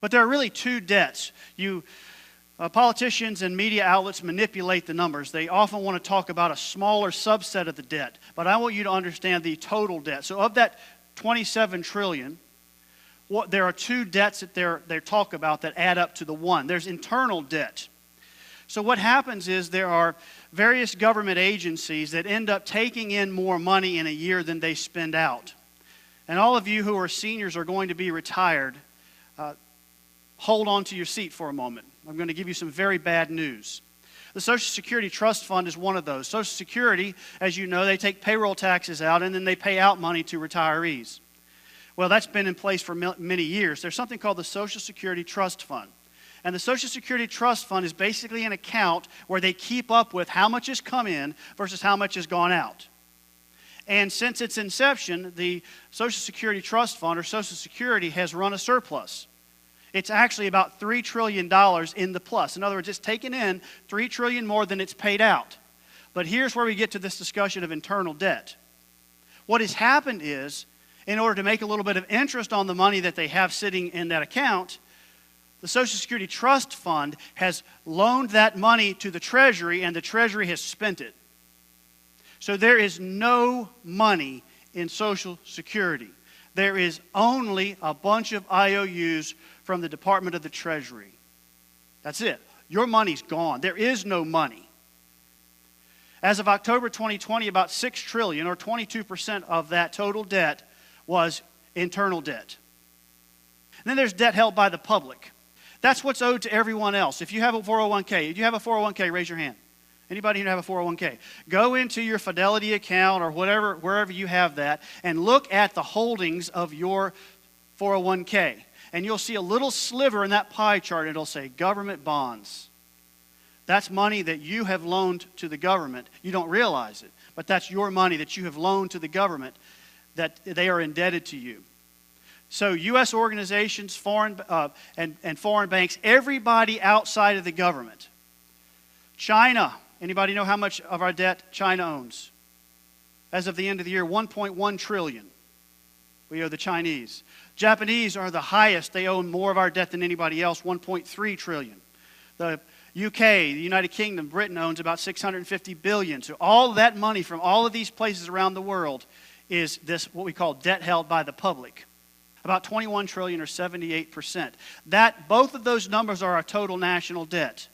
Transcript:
But there are really two debts. Politicians and media outlets manipulate the numbers. They often want to talk about a smaller subset of the debt. But I want you to understand the total debt. So of that $27 trillion, there are two debts that they talk about that add up to the one. There's internal debt. So what happens is there are various government agencies that end up taking in more money in a year than they spend out. And all of you who are seniors are going to be retired. Hold on to your seat for a moment. I'm going to give you some very bad news. The Social Security Trust Fund is one of those. Social Security, as you know, they take payroll taxes out and then they pay out money to retirees. Well, that's been in place for many years. There's something called the Social Security Trust Fund. And the Social Security Trust Fund is basically an account where they keep up with how much has come in versus how much has gone out. And since its inception, the Social Security Trust Fund, or Social Security, has run a surplus. It's actually about $3 trillion in the plus. In other words, it's taken in $3 trillion more than it's paid out. But here's where we get to this discussion of internal debt. What has happened is, in order to make a little bit of interest on the money that they have sitting in that account, the Social Security Trust Fund has loaned that money to the Treasury, and the Treasury has spent it. So there is no money in Social Security. There is only a bunch of IOUs from the Department of the Treasury. That's it. Your money's gone. There is no money. As of October 2020, about $6 trillion, or 22% of that total debt, was internal debt. And then there's debt held by the public. That's what's owed to everyone else. If you have a 401k, if you have a 401k, raise your hand. Anybody who have a 401k? Go into your Fidelity account or whatever, wherever you have that, and look at the holdings of your 401k. And you'll see a little sliver in that pie chart, and it'll say government bonds. That's money that you have loaned to the government. You don't realize it, but that's your money that you have loaned to the government, that they are indebted to you. So U.S. organizations, foreign banks, everybody outside of the government. China. Anybody know how much of our debt China owns? As of the end of the year, $1.1 trillion. We owe the Chinese. Japanese are the highest. They own more of our debt than anybody else, $1.3 trillion. The UK, the United Kingdom, Britain owns about $650 billion. So all of that money from all of these places around the world is this, what we call debt held by the public. About $21 trillion, or 78%. Both of those numbers are our total national debt.